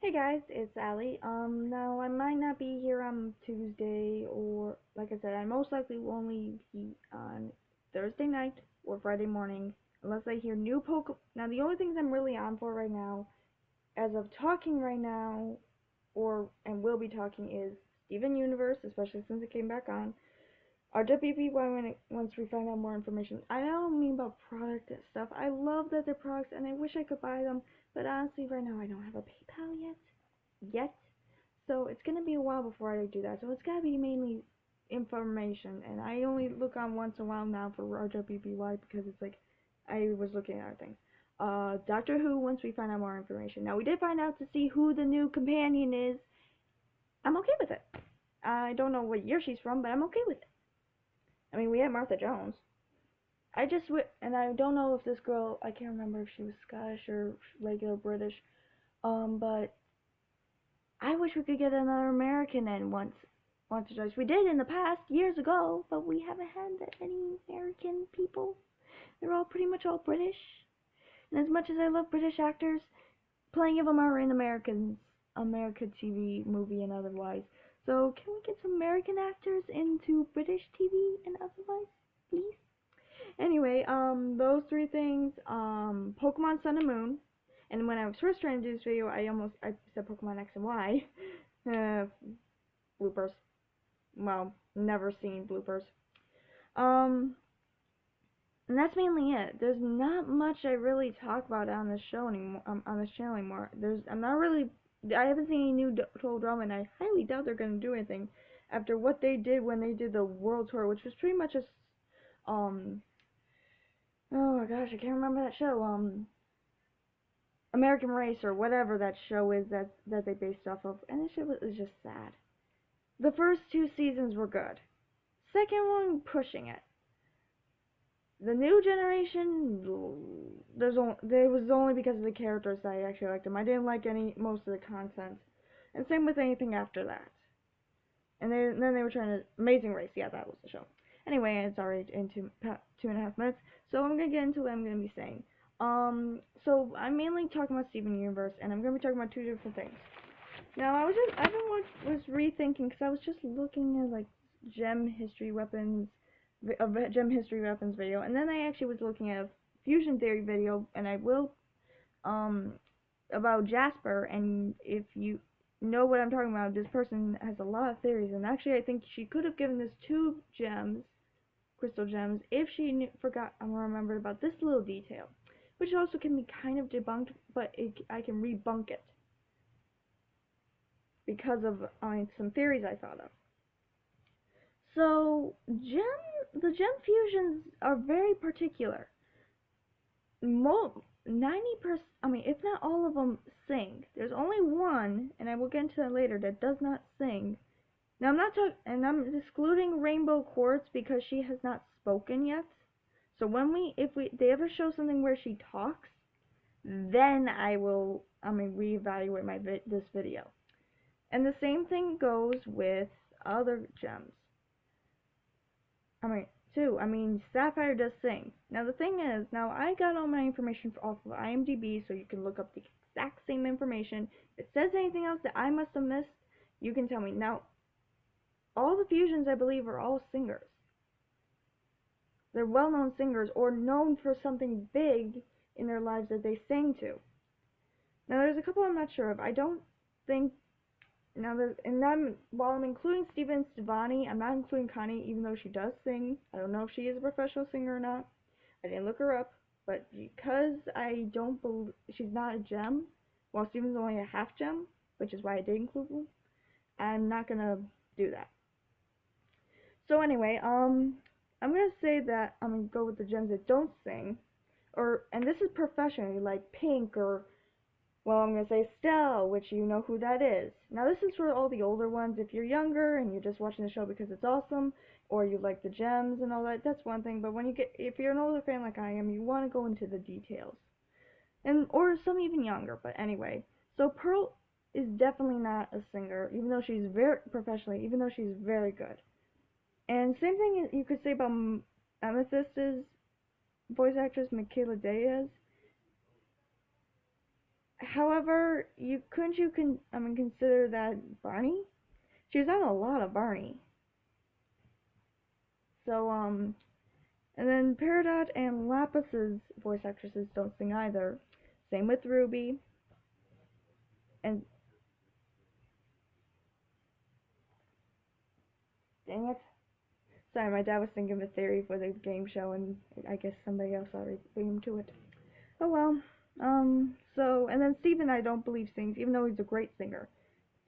Hey guys, it's Allie. Now I might not be here on Tuesday, or like I said, I most likely will only be on Thursday night or Friday morning, unless I hear new Pokemon. Now the only things I'm really on for right now, as of talking right now, and will be talking, is Steven Universe, especially since it came back on. RWBY once we find out more information. I don't mean about product stuff. I love that they're products, and I wish I could buy them, but honestly, right now I don't have a PayPal yet. So it's gonna be a while before I do that. So it's gotta be mainly information, and I only look on once in a while now for RWBY because it's like I was looking at things. Doctor Who. Once we find out more information. Now we did find out to see who the new companion is. I'm okay with it. I don't know what year she's from, but I'm okay with it. I mean, we had Martha Jones. And I don't know if this girl, I can't remember if she was Scottish or regular British. But I wish we could get another American in once or twice. We did in the past, years ago, but we haven't had any American people. They're all pretty much all British. And as much as I love British actors, plenty of them are in American TV, movie, and otherwise. So can we get some American actors into British TV and otherwise, please? Anyway, those three things, Pokemon Sun and Moon, and when I was first trying to do this video, I said Pokemon X and Y, bloopers, well, never seen bloopers, and that's mainly it. There's not much I really talk about on this show anymore, on this channel anymore. I haven't seen any new total drama, and I highly doubt they're gonna do anything after what they did when they did the world tour, which was pretty much oh my gosh, I can't remember that show. American Race or whatever that show is that they based off of, and this shit was just sad. The first two seasons were good. Second one, pushing it. The new generation, there was only because of the characters that I actually liked them. I didn't like most of the content, and same with anything after that. And then they were trying to Amazing Race. Yeah, that was the show. Anyway, it's already in 2.5 minutes, so I'm gonna get into what I'm gonna be saying. So I'm mainly talking about Steven Universe, and I'm gonna be talking about two different things. Now, was rethinking because I was just looking at like gem history weapons, gem history weapons video, and then I actually was looking at a fusion theory video, and I will about Jasper, and if you know what I'm talking about, this person has a lot of theories, and actually I think she could have given this two gems, crystal gems, if she forgot or remembered about this little detail, which also can be kind of debunked, but I can rebunk it because of some theories I thought of. So the gem fusions are very particular. 90%, I mean, if not all of them sing. There's only one, and I will get into that later, that does not sing. Now I'm excluding Rainbow Quartz because she has not spoken yet. So if they ever show something where she talks, then I will, reevaluate this video. And the same thing goes with other gems. Sapphire does sing. Now the thing is, I got all my information off of IMDb, so you can look up the exact same information. If it says anything else that I must have missed, you can tell me. Now, all the fusions, I believe, are all singers. They're well-known singers, or known for something big in their lives that they sing to. Now, there's a couple I'm not sure of. I don't think... while I'm including Steven Stevani, I'm not including Connie, even though she does sing. I don't know if she is a professional singer or not. I didn't look her up, but because I don't believe she's not a gem, while Steven's only a half gem, which is why I did include him, I'm not gonna do that. So anyway, I'm gonna say that I'm gonna go with the gems that don't sing, and this is professionally, like Pink or. Well, I'm going to say Stell, which you know who that is. Now, this is for all the older ones. If you're younger and you're just watching the show because it's awesome, or you like the gems and all that, that's one thing. But if you're an older fan like I am, you want to go into the details. Or some even younger, but anyway. So, Pearl is definitely not a singer, even though she's very good. And same thing you could say about Amethyst's voice actress, Michaela Diaz. However, consider that Barney? She was on a lot of Barney. So, and then Peridot and Lapis's voice actresses don't sing either. Same with Ruby. And dang it. Sorry, my dad was thinking of a theory for the game show, and I guess somebody else already beat him to it. Oh well. And then Steven I don't believe sings, even though he's a great singer.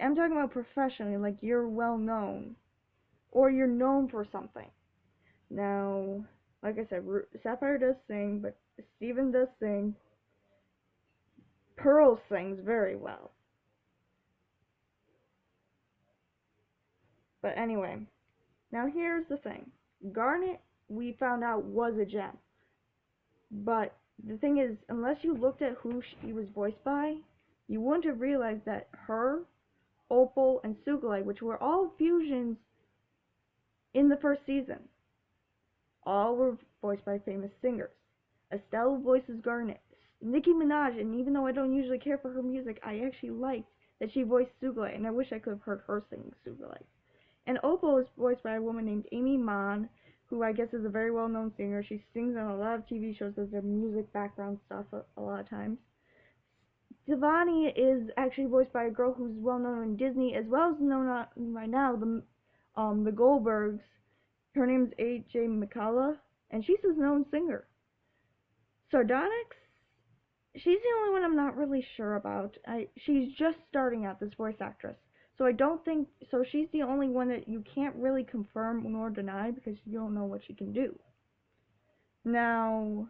I'm talking about professionally, like you're well known. Or you're known for something. Now, like I said, Sapphire does sing, but Steven does sing. Pearl sings very well. But anyway, now here's the thing. Garnet, we found out, was a gem. But the thing is, unless you looked at who she was voiced by, you wouldn't have realized that her, Opal, and Sugilite, which were all fusions in the first season, all were voiced by famous singers. Estelle voices Garnet. Nicki Minaj, and even though I don't usually care for her music, I actually liked that she voiced Sugilite, and I wish I could have heard her sing Sugilite. And Opal is voiced by a woman named Amy Mann, who I guess is a very well-known singer. She sings on a lot of TV shows as their music background stuff a lot of times. Stevani is actually voiced by a girl who's well-known in Disney, as well as known right now, the Goldbergs. Her name's A.J. McCullough, and she's a known singer. Sardonyx, she's the only one I'm not really sure about. She's just starting out, this voice actress. So I don't think, so she's the only one that you can't really confirm nor deny because you don't know what she can do. Now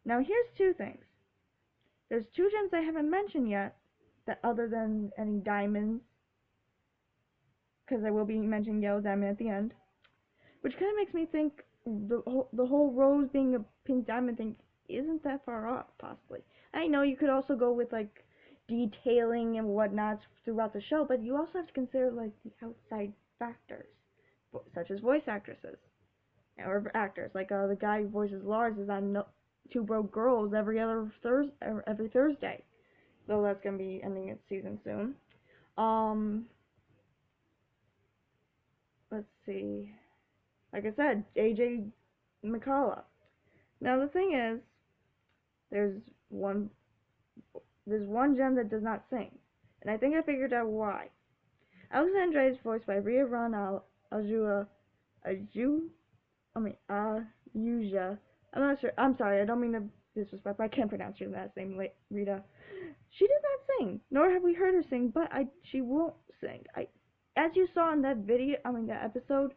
here's two things. There's two gems I haven't mentioned yet, that other than any diamonds, because I will be mentioning yellow diamond at the end, which kind of makes me think the whole rose being a pink diamond thing isn't that far off, possibly. I know you could also go with, like, detailing and whatnot throughout the show, but you also have to consider, like, the outside factors, such as voice actresses, or actors. Like, the guy who voices Lars is on Two Broke Girls every Thursday, though that's going to be ending its season soon. Let's see. Like I said, A.J. McCullough. Now the thing is, there's one gem that does not sing, and I think I figured out why. Alexandra is voiced by Rhea Ron Ajuja. I'm not sure. I'm sorry. I don't mean to disrespect, but I can't pronounce her last name, Rita. She does not sing, nor have we heard her sing. But she won't sing. As you saw in that that episode,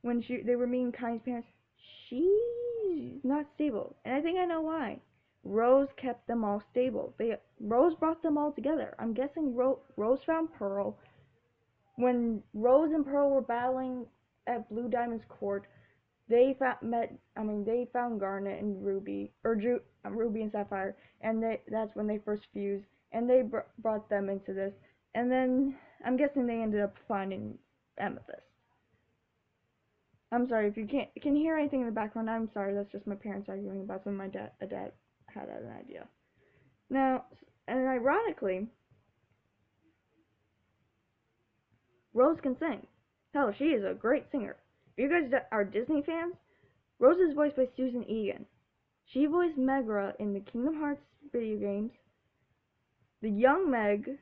when they were meeting Kai's parents, she's not stable, and I think I know why. Rose kept them all stable. Rose brought them all together. I'm guessing Rose found Pearl. When Rose and Pearl were battling at Blue Diamond's court, they found Garnet and Ruby, Ruby and Sapphire, and that's when they first fused, and they brought them into this. And then I'm guessing they ended up finding Amethyst. I'm sorry if you can hear anything in the background. I'm sorry. That's just my parents arguing about something my dad had an idea. Now, and ironically, Rose can sing. Hell, she is a great singer. If you guys are Disney fans, Rose is voiced by Susan Egan. She voiced Megra in the Kingdom Hearts video games, the young Meg,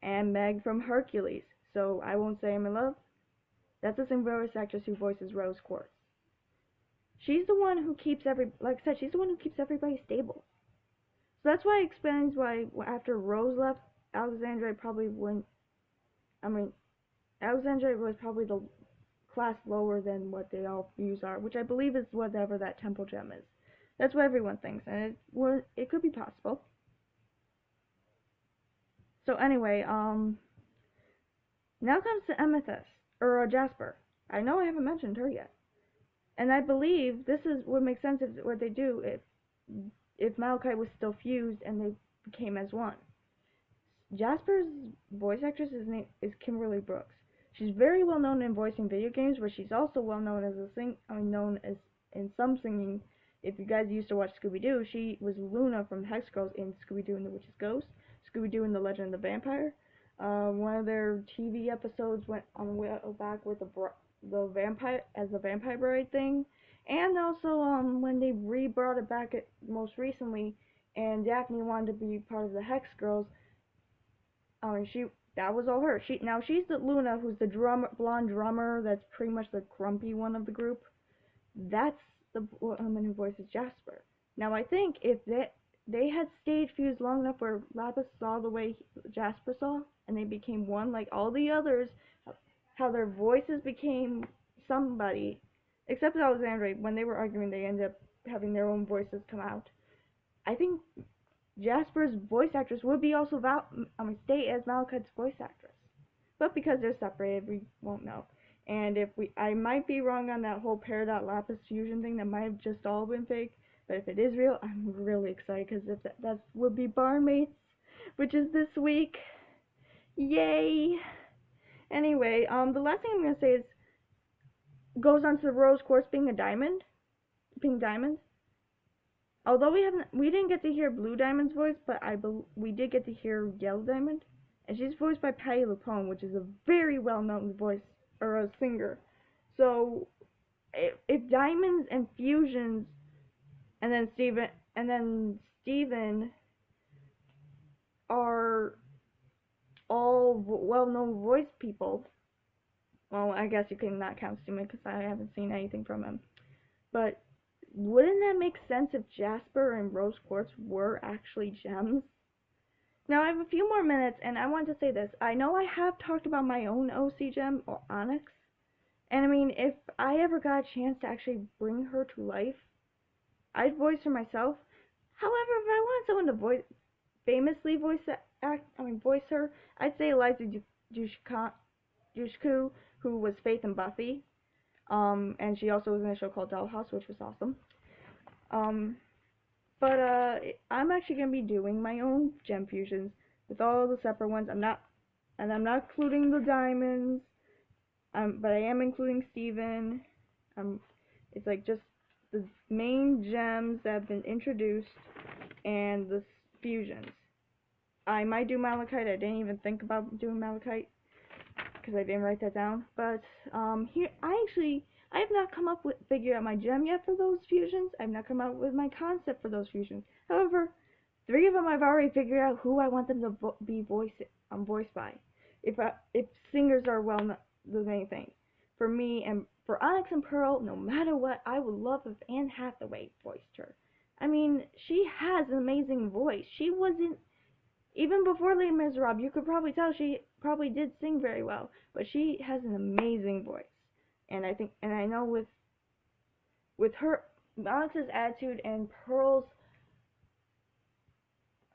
and Meg from Hercules. So I won't say I'm in love. That's the same voice actress who voices Rose Quartz. She's the one who keeps she's the one who keeps everybody stable. So that's why it explains why after Rose left, Alexandra was probably the class lower than what they all views are, which I believe is whatever that temple gem is. That's what everyone thinks, and it could be possible. So anyway, now comes to Amethyst, or Jasper. I know I haven't mentioned her yet. And I believe this is what makes sense of what they do if Malachite was still fused and they became as one. Jasper's voice actress' name is Kimberly Brooks. She's very well known in voicing video games, where she's also well known as known as in some singing if you guys used to watch Scooby-Doo, she was Luna from Hex Girls in Scooby-Doo and the Witch's Ghost, Scooby-Doo and the Legend of the Vampire. One of their TV episodes went on back with the vampire as the Vampire Bride thing, and also when they brought it back most recently, and Daphne wanted to be part of the Hex Girls. That was all her. She's the Luna, who's the blonde drummer. That's pretty much the grumpy one of the group. That's the woman who voices Jasper. Now I think if they had stayed fused long enough where Lapis saw the way Jasper saw, and they became one like all the others, how their voices became somebody, except Alexandra. When they were arguing, they ended up having their own voices come out. I think Jasper's voice actress would be also stay as Malachite's voice actress, but because they're separated, we won't know. And I might be wrong on that whole Peridot Lapis fusion thing. That might have just all been fake. But if it is real, I'm really excited because that would be Barmaids, which is this week. Yay! Anyway, the last thing I'm gonna say is goes on to the rose quartz being a diamond, pink diamond. Although we didn't get to hear Blue Diamond's voice, but we did get to hear Yellow Diamond, and she's voiced by Patti LuPone, which is a very well-known voice or a singer. So if diamonds and fusions, and then Steven are all well-known voice people. Well, I guess you can not count Steven because I haven't seen anything from him, but wouldn't that make sense if Jasper and Rose Quartz were actually gems? Now I have a few more minutes, and I want to say this. I know I have talked about my own OC gem, or Onyx, and I mean, if I ever got a chance to actually bring her to life, I'd voice her myself. However, if I want someone to famously voice her, I'd say Eliza Dushku, who was Faith in Buffy. And she also was in a show called Dollhouse, which was awesome. But I'm actually gonna be doing my own gem fusions with all the separate ones. I'm not including the diamonds. But I am including Steven. It's like just the main gems that have been introduced and the fusions. I might do Malachite. I didn't even think about doing Malachite because I didn't write that down. But here I have not come up with figured out my gem yet for those fusions. I've not come up with my concept for those fusions. However, 3 of them I've already figured out who I want them to be voiced by. If singers are the main thing for me, and for Onyx and Pearl, no matter what, I would love if Anne Hathaway voiced her. I mean, she has an amazing voice. She wasn't even before Les Miserables. You could probably tell she probably did sing very well, but she has an amazing voice. And I know with her, Onyx's attitude and Pearl's,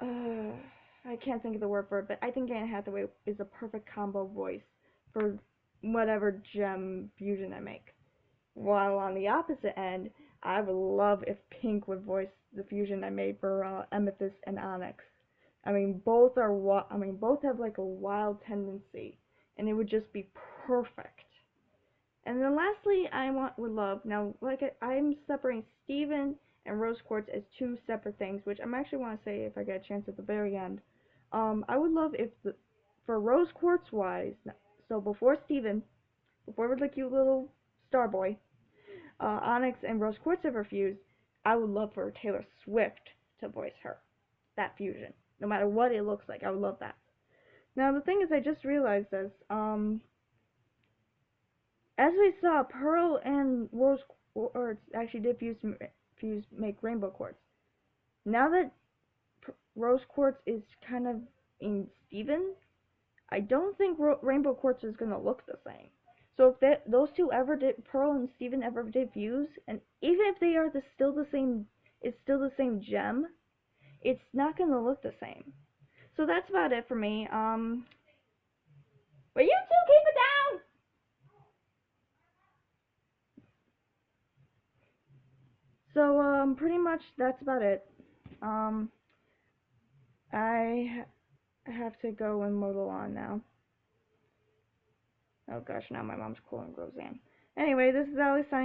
I can't think of the word for it, but I think Anne Hathaway is a perfect combo voice for whatever gem fusion I make. While on the opposite end, I would love if Pink would voice the fusion I made for Amethyst and Onyx. I mean, both have like a wild tendency, and it would just be perfect. And then lastly, would love, now, I'm separating Steven and Rose Quartz as 2 separate things, which I'm actually want to say if I get a chance at the very end. I would love if for Rose Quartz wise, so before Steven, before the cute little star boy, Onyx and Rose Quartz ever fused, I would love for Taylor Swift to voice her, that fusion. No matter what it looks like, I would love that. Now the thing is, I just realized this, as we saw, Pearl and Rose Quartz actually did make Rainbow Quartz. Now that Rose Quartz is kind of in Steven, I don't think Rainbow Quartz is going to look the same. So if those two Pearl and Steven ever did fuse, and even if they are still the same gem, it's not going to look the same. So that's about it for me. But you two keep it down! So, pretty much that's about it. I have to go and mow the lawn now. Oh gosh, now my mom's calling Roseanne. Anyway, this is Alex signing